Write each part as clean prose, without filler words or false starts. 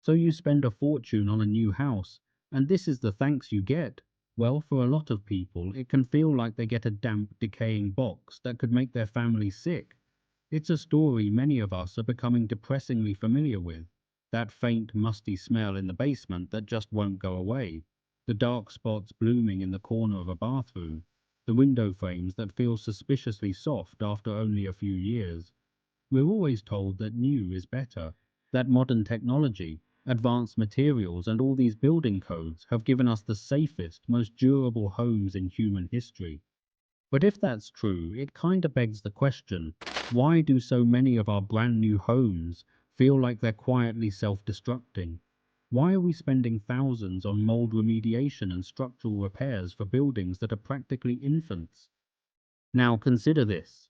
So you spend a fortune on a new house, and this is the thanks you get. Well, for a lot of people, it can feel like they get a damp, decaying box that could make their family sick. It's a story many of us are becoming depressingly familiar with. That faint, musty smell in the basement that just won't go away. The dark spots blooming in the corner of a bathroom. The window frames that feel suspiciously soft after only a few years. We're always told that new is better, that modern technology, advanced materials, and all these building codes have given us the safest, most durable homes in human history. But if that's true, it kinda begs the question, why do so many of our brand new homes feel like they're quietly self-destructing? Why are we spending thousands on mold remediation and structural repairs for buildings that are practically infants? Now consider this.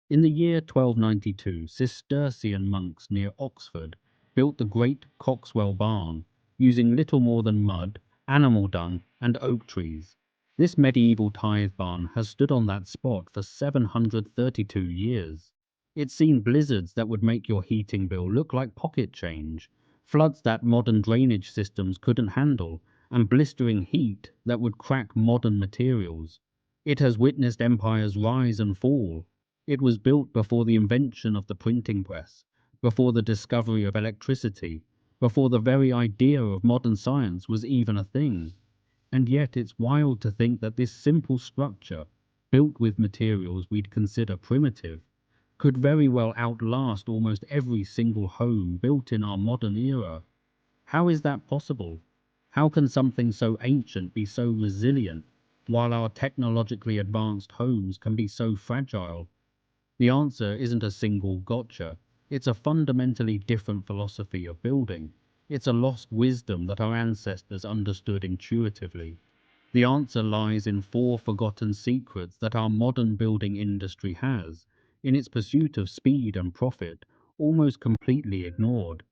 In the year 1292, Cistercian monks near Oxford built the great Coxwell Barn, using little more than mud, animal dung, and oak trees. This medieval tithe barn has stood on that spot for 732 years. It's seen blizzards that would make your heating bill look like pocket change, floods that modern drainage systems couldn't handle, and blistering heat that would crack modern materials. It has witnessed empires rise and fall. It was built before the invention of the printing press, before the discovery of electricity, before the very idea of modern science was even a thing. And yet it's wild to think that this simple structure, built with materials we'd consider primitive, could very well outlast almost every single home built in our modern era. How is that possible? How can something so ancient be so resilient, while our technologically advanced homes can be so fragile? The answer isn't a single gotcha. It's a fundamentally different philosophy of building. It's a lost wisdom that our ancestors understood intuitively. The answer lies in four forgotten secrets that our modern building industry has, in its pursuit of speed and profit, almost completely ignored.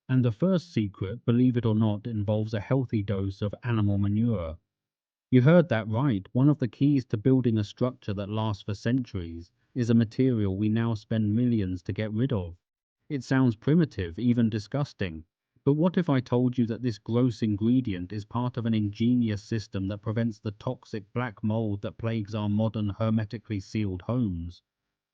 And the first secret, believe it or not, involves a healthy dose of animal manure. You heard that right. One of the keys to building a structure that lasts for centuries is a material we now spend millions to get rid of. It sounds primitive, even disgusting. But what if I told you that this gross ingredient is part of an ingenious system that prevents the toxic black mold that plagues our modern hermetically sealed homes?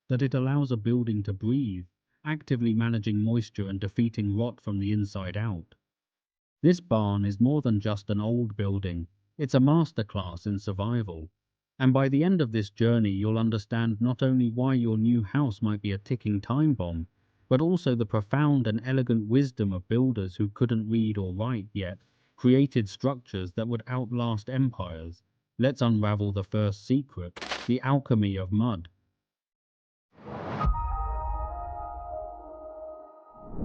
That it allows a building to breathe, actively managing moisture and defeating rot from the inside out? This barn is more than just an old building, it's a masterclass in survival. And by the end of this journey, you'll understand not only why your new house might be a ticking time bomb, but also the profound and elegant wisdom of builders who couldn't read or write yet created structures that would outlast empires. Let's unravel the first secret, the alchemy of mud.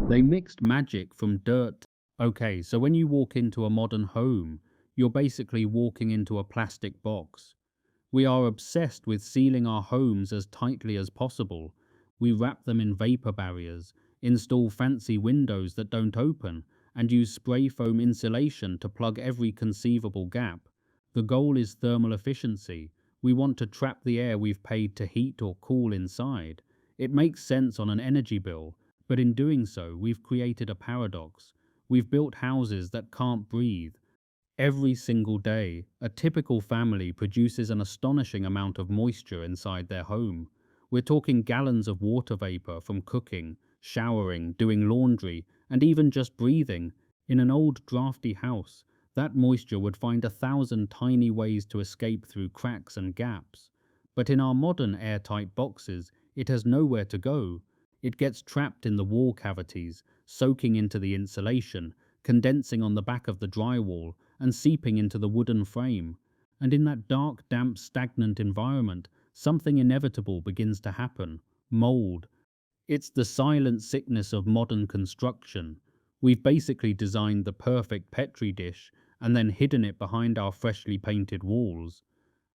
They mixed magic from dirt. Okay, so when you walk into a modern home, you're basically walking into a plastic box. We are obsessed with sealing our homes as tightly as possible. We wrap them in vapor barriers, install fancy windows that don't open, and use spray foam insulation to plug every conceivable gap. The goal is thermal efficiency. We want to trap the air we've paid to heat or cool inside. It makes sense on an energy bill, but in doing so, we've created a paradox. We've built houses that can't breathe. Every single day, a typical family produces an astonishing amount of moisture inside their home. We're talking gallons of water vapor from cooking, showering, doing laundry, and even just breathing. In an old drafty house, that moisture would find 1,000 tiny ways to escape through cracks and gaps. But in our modern airtight boxes, it has nowhere to go. It gets trapped in the wall cavities, soaking into the insulation, condensing on the back of the drywall, and seeping into the wooden frame. And in that dark, damp, stagnant environment, something inevitable begins to happen: mold. It's the silent sickness of modern construction. We've basically designed the perfect petri dish and then hidden it behind our freshly painted walls.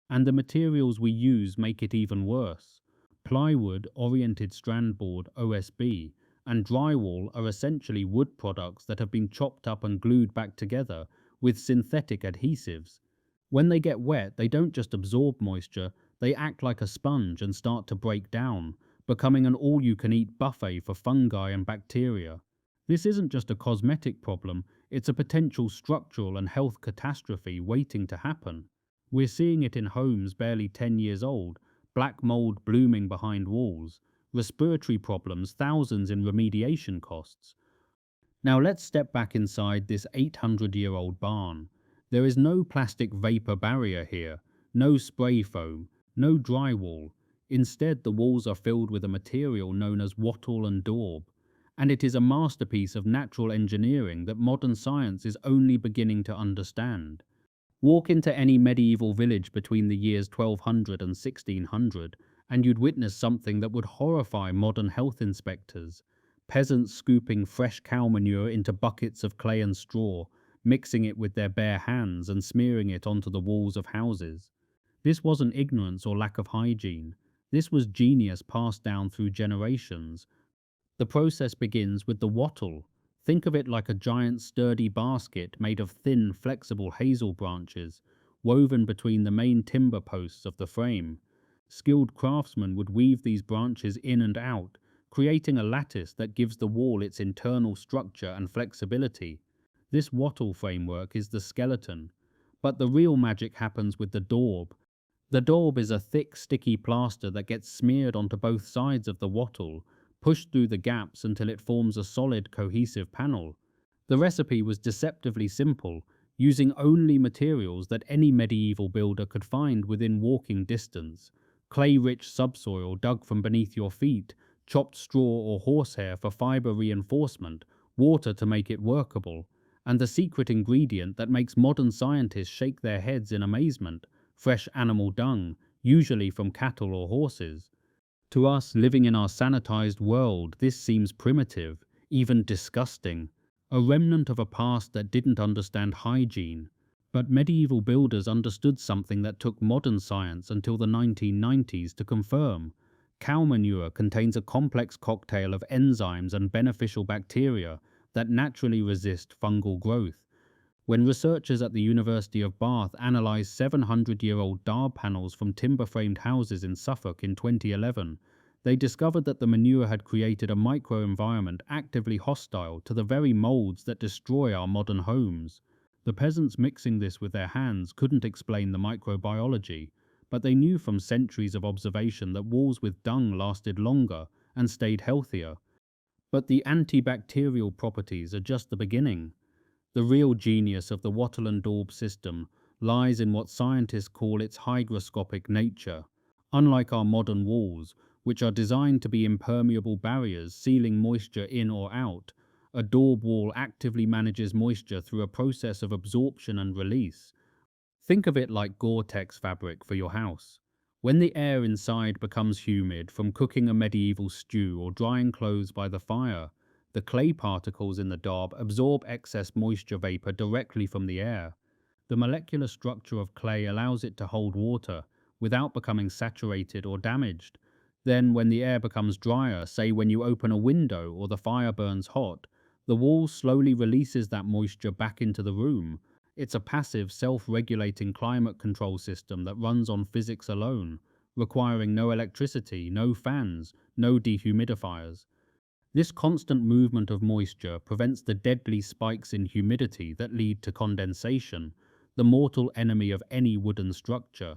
And the materials we use make it even worse. Plywood, oriented strand board, OSB, and drywall are essentially wood products that have been chopped up and glued back together with synthetic adhesives. When they get wet, they don't just absorb moisture, they act like a sponge and start to break down, becoming an all-you-can-eat buffet for fungi and bacteria. This isn't just a cosmetic problem, It's a potential structural and health catastrophe waiting to happen. We're seeing it in homes barely 10 years old, black mold blooming behind walls, respiratory problems, thousands in remediation costs. Now let's step back inside this 800-year-old barn. There is no plastic vapor barrier here, no spray foam, no drywall. Instead, the walls are filled with a material known as wattle and daub, and it is a masterpiece of natural engineering that modern science is only beginning to understand. Walk into any medieval village between the years 1200 and 1600, and you'd witness something that would horrify modern health inspectors. Peasants scooping fresh cow manure into buckets of clay and straw, mixing it with their bare hands and smearing it onto the walls of houses. This wasn't ignorance or lack of hygiene. This was genius passed down through generations. The process begins with the wattle. Think of it like a giant sturdy basket made of thin, flexible hazel branches, woven between the main timber posts of the frame. Skilled craftsmen would weave these branches in and out, creating a lattice that gives the wall its internal structure and flexibility. This wattle framework is the skeleton. But the real magic happens with the daub. The daub is a thick, sticky plaster that gets smeared onto both sides of the wattle, pushed through the gaps until it forms a solid, cohesive panel. The recipe was deceptively simple, using only materials that any medieval builder could find within walking distance: clay-rich subsoil dug from beneath your feet, chopped straw or horsehair for fiber reinforcement, water to make it workable, and the secret ingredient that makes modern scientists shake their heads in amazement: fresh animal dung, usually from cattle or horses. To us, living in our sanitized world, this seems primitive, even disgusting, a remnant of a past that didn't understand hygiene. But medieval builders understood something that took modern science until the 1990s to confirm. Cow manure contains a complex cocktail of enzymes and beneficial bacteria that naturally resist fungal growth. When researchers at the University of Bath analysed 700-year-old daub panels from timber-framed houses in Suffolk in 2011, they discovered that the manure had created a microenvironment actively hostile to the very moulds that destroy our modern homes. The peasants mixing this with their hands couldn't explain the microbiology, but they knew from centuries of observation that walls with dung lasted longer and stayed healthier. But the antibacterial properties are just the beginning. The real genius of the wattle and daub system lies in what scientists call its hygroscopic nature. Unlike our modern walls, which are designed to be impermeable barriers sealing moisture in or out, a daub wall actively manages moisture through a process of absorption and release. Think of it like Gore-Tex fabric for your house. When the air inside becomes humid from cooking a medieval stew or drying clothes by the fire, the clay particles in the daub absorb excess moisture vapor directly from the air. The molecular structure of clay allows it to hold water without becoming saturated or damaged. Then, when the air becomes drier, say when you open a window or the fire burns hot, the wall slowly releases that moisture back into the room. It's a passive, self-regulating climate control system that runs on physics alone, requiring no electricity, no fans, no dehumidifiers. This constant movement of moisture prevents the deadly spikes in humidity that lead to condensation, the mortal enemy of any wooden structure.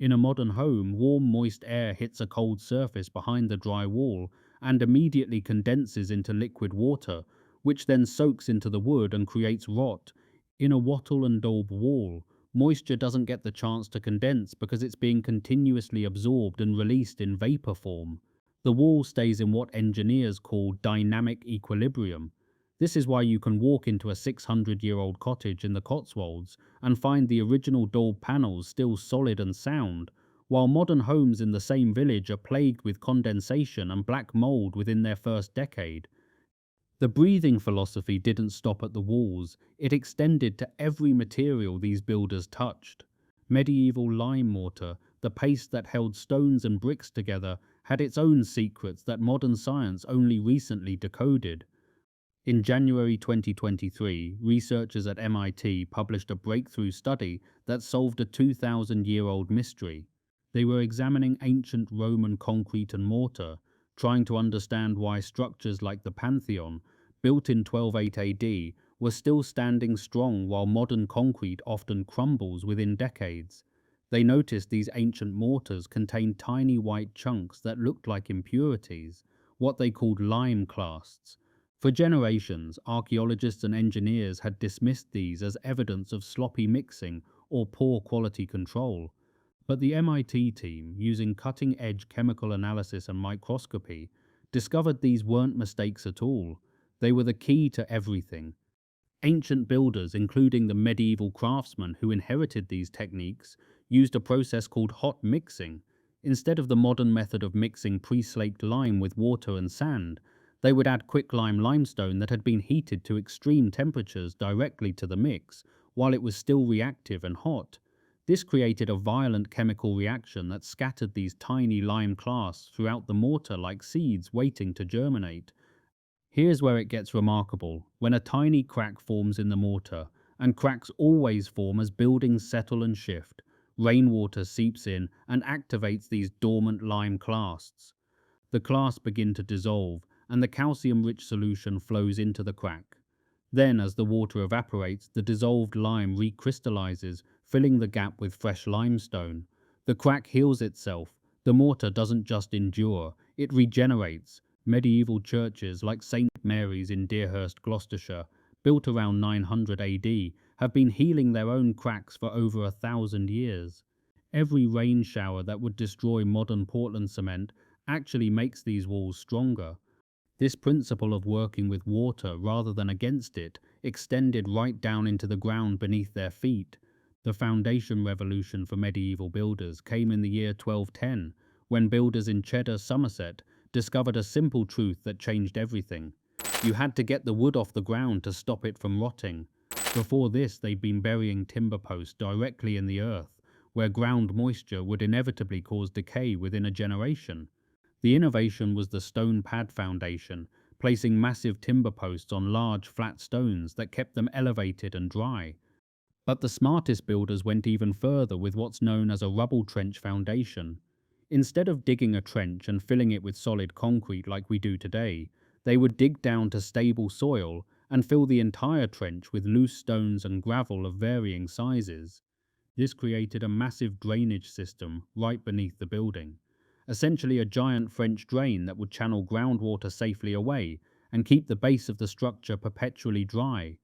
In a modern home, warm, moist air hits a cold surface behind the dry wall and immediately condenses into liquid water, which then soaks into the wood and creates rot. In a wattle and daub wall, moisture doesn't get the chance to condense because it's being continuously absorbed and released in vapor form. The wall stays in what engineers call dynamic equilibrium. This is why you can walk into a 600-year-old cottage in the Cotswolds and find the original daub panels still solid and sound, while modern homes in the same village are plagued with condensation and black mold within their first decade. The breathing philosophy didn't stop at the walls, it extended to every material these builders touched. Medieval lime mortar, the paste that held stones and bricks together, had its own secrets that modern science only recently decoded. In January 2023, researchers at MIT published a breakthrough study that solved a 2,000-year-old mystery. They were examining ancient Roman concrete and mortar, trying to understand why structures like the Pantheon, built in 1208 AD, were still standing strong while modern concrete often crumbles within decades. They noticed these ancient mortars contained tiny white chunks that looked like impurities, what they called lime clasts. For generations, archaeologists and engineers had dismissed these as evidence of sloppy mixing or poor quality control. But the MIT team, using cutting-edge chemical analysis and microscopy, discovered these weren't mistakes at all. They were the key to everything. Ancient builders, including the medieval craftsmen who inherited these techniques, used a process called hot mixing. Instead of the modern method of mixing pre-slaked lime with water and sand, they would add quicklime limestone that had been heated to extreme temperatures directly to the mix, while it was still reactive and hot. This created a violent chemical reaction that scattered these tiny lime clasts throughout the mortar like seeds waiting to germinate. Here's where it gets remarkable. When a tiny crack forms in the mortar, and cracks always form as buildings settle and shift, rainwater seeps in and activates these dormant lime clasts. The clasts begin to dissolve, and the calcium-rich solution flows into the crack. Then, as the water evaporates, the dissolved lime recrystallizes, filling the gap with fresh limestone. The crack heals itself. The mortar doesn't just endure, it regenerates. Medieval churches like St. Mary's in Deerhurst, Gloucestershire, built around 900 AD, have been healing their own cracks for over 1,000 years. Every rain shower that would destroy modern Portland cement actually makes these walls stronger. This principle of working with water rather than against it extended right down into the ground beneath their feet. The foundation revolution for medieval builders came in the year 1210, when builders in Cheddar, Somerset, discovered a simple truth that changed everything. You had to get the wood off the ground to stop it from rotting. Before this, they'd been burying timber posts directly in the earth, where ground moisture would inevitably cause decay within a generation. The innovation was the stone pad foundation, placing massive timber posts on large flat stones that kept them elevated and dry. But the smartest builders went even further with what's known as a rubble trench foundation. Instead of digging a trench and filling it with solid concrete like we do today, they would dig down to stable soil and fill the entire trench with loose stones and gravel of varying sizes. This created a massive drainage system right beneath the building, essentially a giant French drain that would channel groundwater safely away and keep the base of the structure perpetually dry.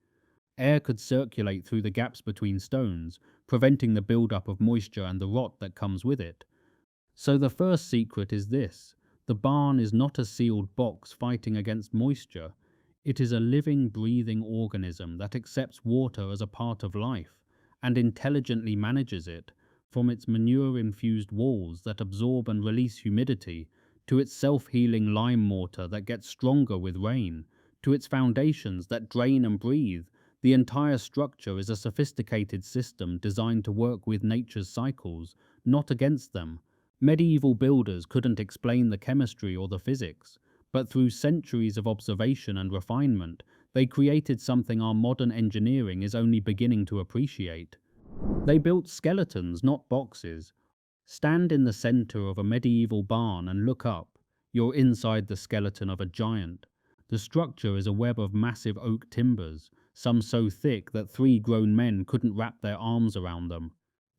Air could circulate through the gaps between stones, preventing the buildup of moisture and the rot that comes with it. So the first secret is this: the barn is not a sealed box fighting against moisture. It is a living, breathing organism that accepts water as a part of life and intelligently manages it, from its manure-infused walls that absorb and release humidity, to its self-healing lime mortar that gets stronger with rain, to its foundations that drain and breathe. The entire structure is a sophisticated system designed to work with nature's cycles, not against them. Medieval builders couldn't explain the chemistry or the physics, but through centuries of observation and refinement, they created something our modern engineering is only beginning to appreciate. They built skeletons, not boxes. Stand in the center of a medieval barn and look up. You're inside the skeleton of a giant. The structure is a web of massive oak timbers, some so thick that 3 grown men couldn't wrap their arms around them.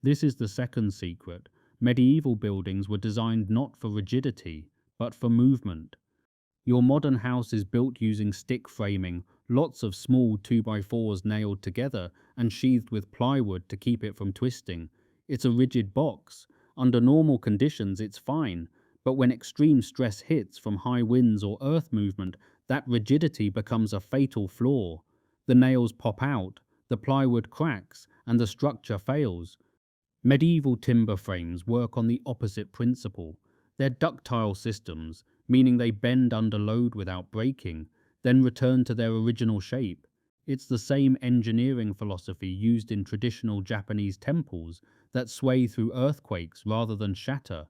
This is the second secret. Medieval buildings were designed not for rigidity, but for movement. Your modern house is built using stick framing, lots of small 2x4s nailed together and sheathed with plywood to keep it from twisting. It's a rigid box. Under normal conditions it's fine, but when extreme stress hits from high winds or earth movement, that rigidity becomes a fatal flaw. The nails pop out, the plywood cracks, and the structure fails. Medieval timber frames work on the opposite principle. They're ductile systems, meaning they bend under load without breaking, then return to their original shape. It's the same engineering philosophy used in traditional Japanese temples that sway through earthquakes rather than shatter.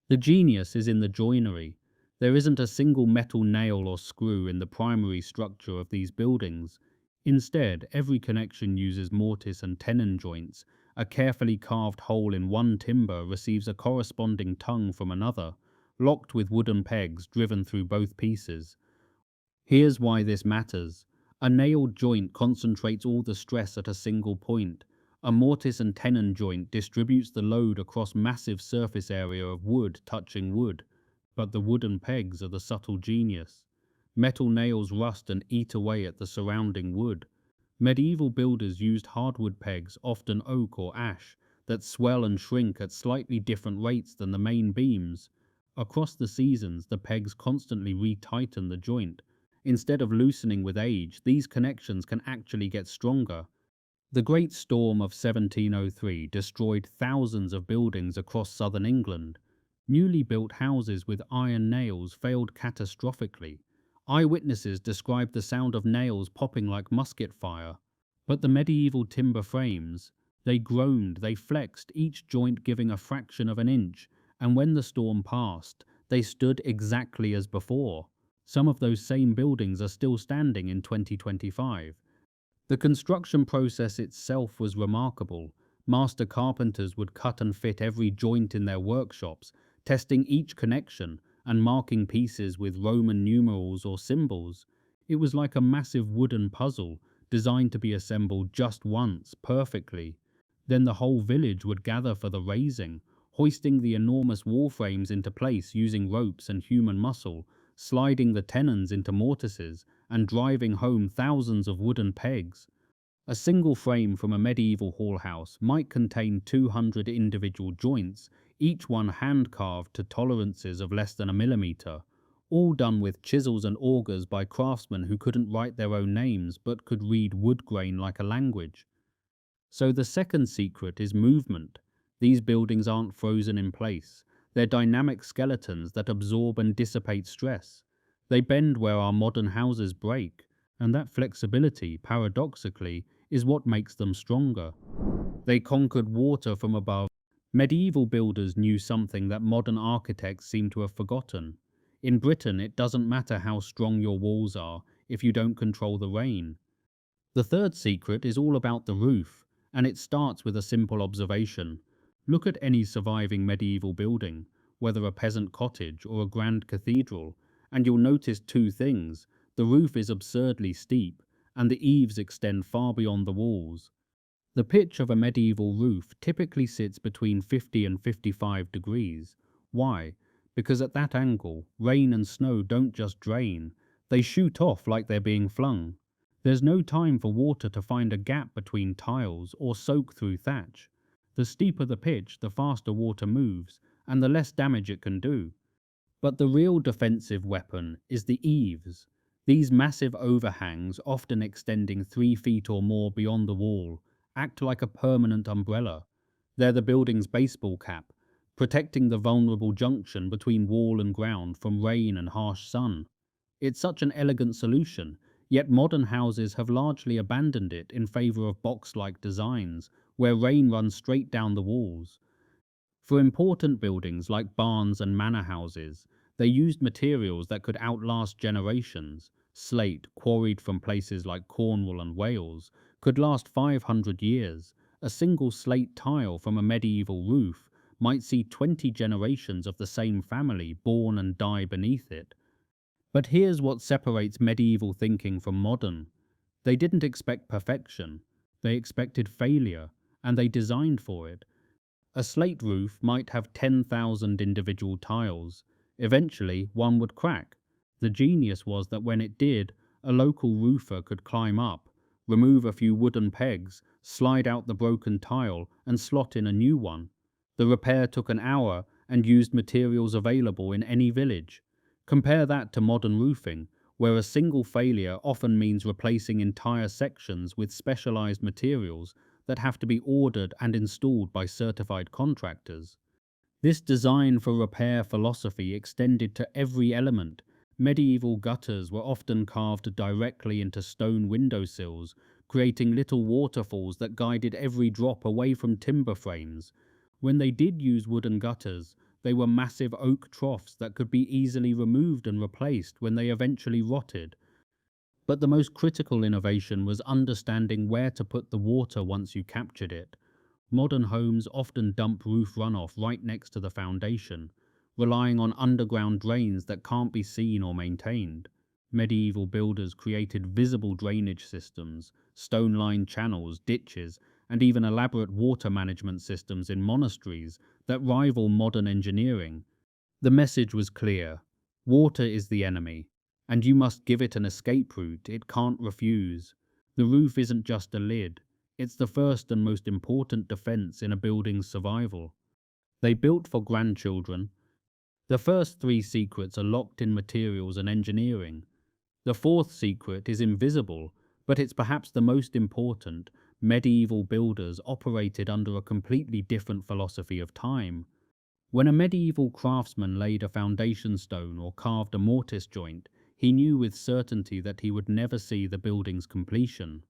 The genius is in the joinery. There isn't a single metal nail or screw in the primary structure of these buildings. Instead, every connection uses mortise and tenon joints. A carefully carved hole in one timber receives a corresponding tongue from another, locked with wooden pegs driven through both pieces. Here's why this matters. A nailed joint concentrates all the stress at a single point. A mortise and tenon joint distributes the load across massive surface area of wood touching wood. But the wooden pegs are the subtle genius. Metal nails rust and eat away at the surrounding wood. Medieval builders used hardwood pegs, often oak or ash, that swell and shrink at slightly different rates than the main beams. Across the seasons, the pegs constantly retighten the joint. Instead of loosening with age, these connections can actually get stronger. The Great Storm of 1703 destroyed thousands of buildings across southern England. Newly built houses with iron nails failed catastrophically. Eyewitnesses described the sound of nails popping like musket fire. But the medieval timber frames, they groaned, they flexed, each joint giving a fraction of an inch, and when the storm passed, they stood exactly as before. Some of those same buildings are still standing in 2025. The construction process itself was remarkable. Master carpenters would cut and fit every joint in their workshops, testing each connection and marking pieces with Roman numerals or symbols. It was like a massive wooden puzzle, designed to be assembled just once, perfectly. Then the whole village would gather for the raising, hoisting the enormous wall frames into place using ropes and human muscle, sliding the tenons into mortises, and driving home thousands of wooden pegs. A single frame from a medieval hall house might contain 200 individual joints, each one hand-carved to tolerances of less than a millimeter, all done with chisels and augers by craftsmen who couldn't write their own names but could read wood grain like a language. So the second secret is movement. These buildings aren't frozen in place. They're dynamic skeletons that absorb and dissipate stress. They bend where our modern houses break, and that flexibility, paradoxically, is what makes them stronger. They conquered water from above. Medieval builders knew something that modern architects seem to have forgotten. In Britain, it doesn't matter how strong your walls are if you don't control the rain. The third secret is all about the roof, and it starts with a simple observation. Look at any surviving medieval building, whether a peasant cottage or a grand cathedral, and you'll notice two things. The roof is absurdly steep, and the eaves extend far beyond the walls. The pitch of a medieval roof typically sits between 50 and 55 degrees. Why? Because at that angle, rain and snow don't just drain, they shoot off like they're being flung. There's no time for water to find a gap between tiles or soak through thatch. The steeper the pitch, the faster water moves, and the less damage it can do. But the real defensive weapon is the eaves. These massive overhangs, often extending 3 feet or more beyond the wall, act like a permanent umbrella. They're the building's baseball cap, protecting the vulnerable junction between wall and ground from rain and harsh sun. It's such an elegant solution, yet modern houses have largely abandoned it in favor of box-like designs, where rain runs straight down the walls. For important buildings like barns and manor houses, they used materials that could outlast generations. Slate, quarried from places like Cornwall and Wales, could last 500 years. A single slate tile from a medieval roof might see 20 generations of the same family born and die beneath it. But here's what separates medieval thinking from modern. They didn't expect perfection, they expected failure, and they designed for it. A slate roof might have 10,000 individual tiles. Eventually, one would crack. The genius was that when it did, a local roofer could climb up, remove a few wooden pegs, slide out the broken tile, and slot in a new one. The repair took an hour and used materials available in any village. Compare that to modern roofing, where a single failure often means replacing entire sections with specialized materials that have to be ordered and installed by certified contractors. This design for repair philosophy extended to every element. Medieval gutters were often carved directly into stone windowsills, creating little waterfalls that guided every drop away from timber frames. When they did use wooden gutters, they were massive oak troughs that could be easily removed and replaced when they eventually rotted. But the most critical innovation was understanding where to put the water once you captured it. Modern homes often dump roof runoff right next to the foundation, relying on underground drains that can't be seen or maintained. Medieval builders created visible drainage systems, stone-lined channels, ditches, and even elaborate water management systems in monasteries that rival modern engineering. The message was clear: water is the enemy, and you must give it an escape route it can't refuse. The roof isn't just a lid, it's the first and most important defense in a building's survival. They built for grandchildren. The first three secrets are locked in materials and engineering. The fourth secret is invisible, but it's perhaps the most important. Medieval builders operated under a completely different philosophy of time. When a medieval craftsman laid a foundation stone or carved a mortise joint, he knew with certainty that he would never see the building's completion.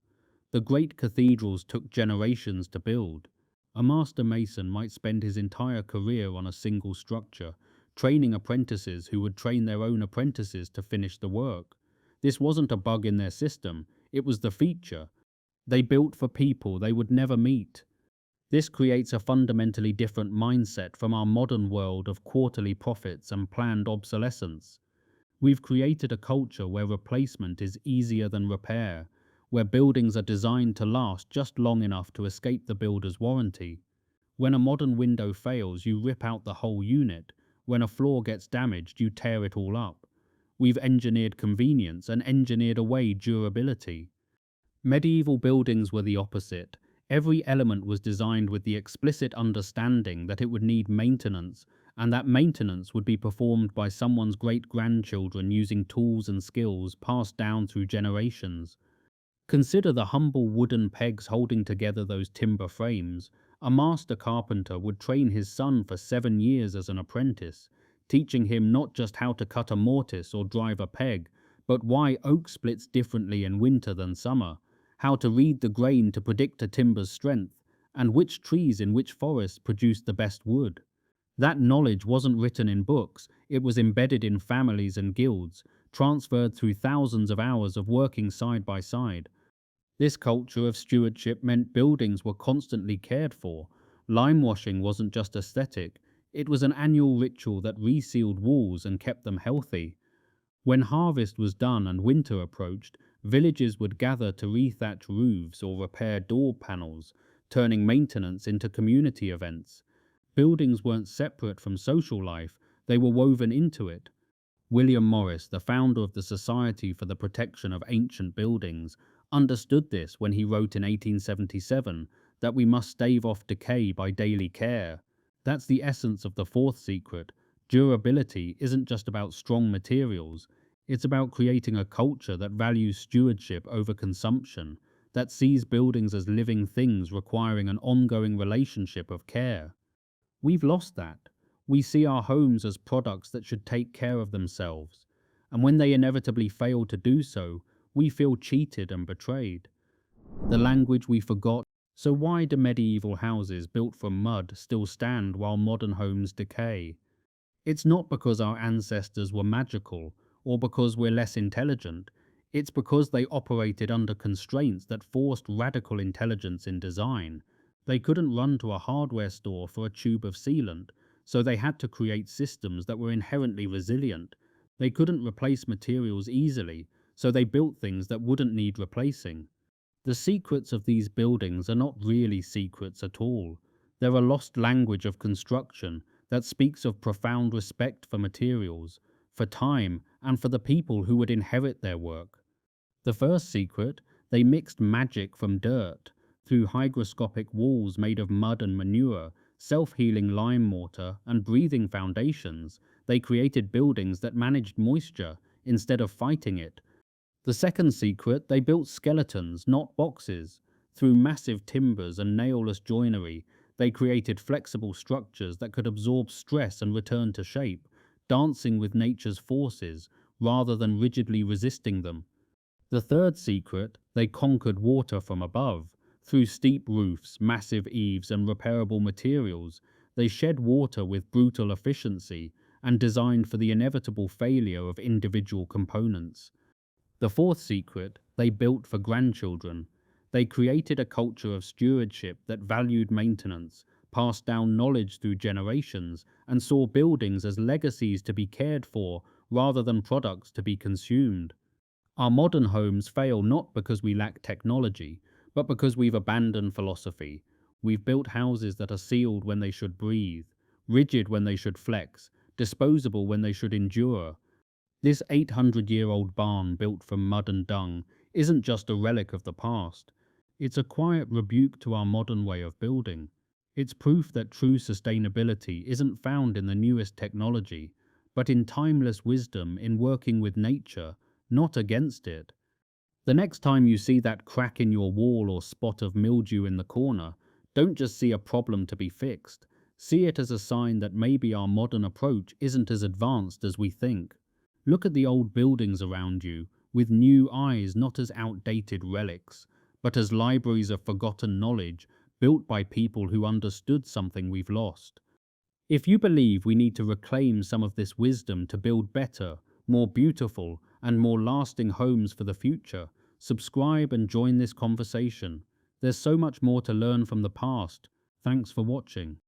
The great cathedrals took generations to build. A master mason might spend his entire career on a single structure, training apprentices who would train their own apprentices to finish the work. This wasn't a bug in their system, it was the feature. They built for people they would never meet. This creates a fundamentally different mindset from our modern world of quarterly profits and planned obsolescence. We've created a culture where replacement is easier than repair, where buildings are designed to last just long enough to escape the builder's warranty. When a modern window fails, you rip out the whole unit. When a floor gets damaged, you tear it all up. We've engineered convenience and engineered away durability. Medieval buildings were the opposite. Every element was designed with the explicit understanding that it would need maintenance, and that maintenance would be performed by someone's great-grandchildren using tools and skills passed down through generations. Consider the humble wooden pegs holding together those timber frames. A master carpenter would train his son for 7 years as an apprentice, teaching him not just how to cut a mortise or drive a peg, but why oak splits differently in winter than summer, how to read the grain to predict a timber's strength, and which trees in which forests produce the best wood. That knowledge wasn't written in books, it was embedded in families and guilds, transferred through thousands of hours of working side by side. This culture of stewardship meant buildings were constantly cared for. Limewashing wasn't just aesthetic, it was an annual ritual that resealed walls and kept them healthy. When harvest was done and winter approached, villages would gather to rethatch roofs or repair door panels, turning maintenance into community events. Buildings weren't separate from social life, they were woven into it. William Morris, the founder of the Society for the Protection of Ancient Buildings, understood this when he wrote in 1877 that we must stave off decay by daily care. That's the essence of the fourth secret. Durability isn't just about strong materials, it's about creating a culture that values stewardship over consumption, that sees buildings as living things requiring an ongoing relationship of care. We've lost that. We see our homes as products that should take care of themselves, and when they inevitably fail to do so, we feel cheated and betrayed. The language we forgot. So why do medieval houses built from mud still stand while modern homes decay? It's not because our ancestors were magical or because we're less intelligent. It's because they operated under constraints that forced radical intelligence in design. They couldn't run to a hardware store for a tube of sealant, so they had to create systems that were inherently resilient. They couldn't replace materials easily, so they built things that wouldn't need replacing. The secrets of these buildings are not really secrets at all. They're a lost language of construction that speaks of profound respect for materials, for time, and for the people who would inherit their work. The first secret: they mixed magic from dirt. Through hygroscopic walls made of mud and manure, self-healing lime mortar, and breathing foundations, they created buildings that managed moisture instead of fighting it. The second secret: they built skeletons, not boxes. Through massive timbers and nailless joinery, they created flexible structures that could absorb stress and return to shape, dancing with nature's forces rather than rigidly resisting them. The third secret: they conquered water from above. Through steep roofs, massive eaves, and repairable materials, they shed water with brutal efficiency and designed for the inevitable failure of individual components. The fourth secret: they built for grandchildren. They created a culture of stewardship that valued maintenance, passed down knowledge through generations, and saw buildings as legacies to be cared for rather than products to be consumed. Our modern homes fail not because we lack technology, but because we've abandoned philosophy. We've built houses that are sealed when they should breathe, rigid when they should flex, disposable when they should endure. This 800-year-old barn built from mud and dung isn't just a relic of the past. It's a quiet rebuke to our modern way of building. It's proof that true sustainability isn't found in the newest technology, but in timeless wisdom in working with nature, not against it. The next time you see that crack in your wall or spot of mildew in the corner, don't just see a problem to be fixed. See it as a sign that maybe our modern approach isn't as advanced as we think. Look at the old buildings around you with new eyes, not as outdated relics, but as libraries of forgotten knowledge built by people who understood something we've lost. If you believe we need to reclaim some of this wisdom to build better, more beautiful, and more lasting homes for the future, subscribe and join this conversation. There's so much more to learn from the past. Thanks for watching.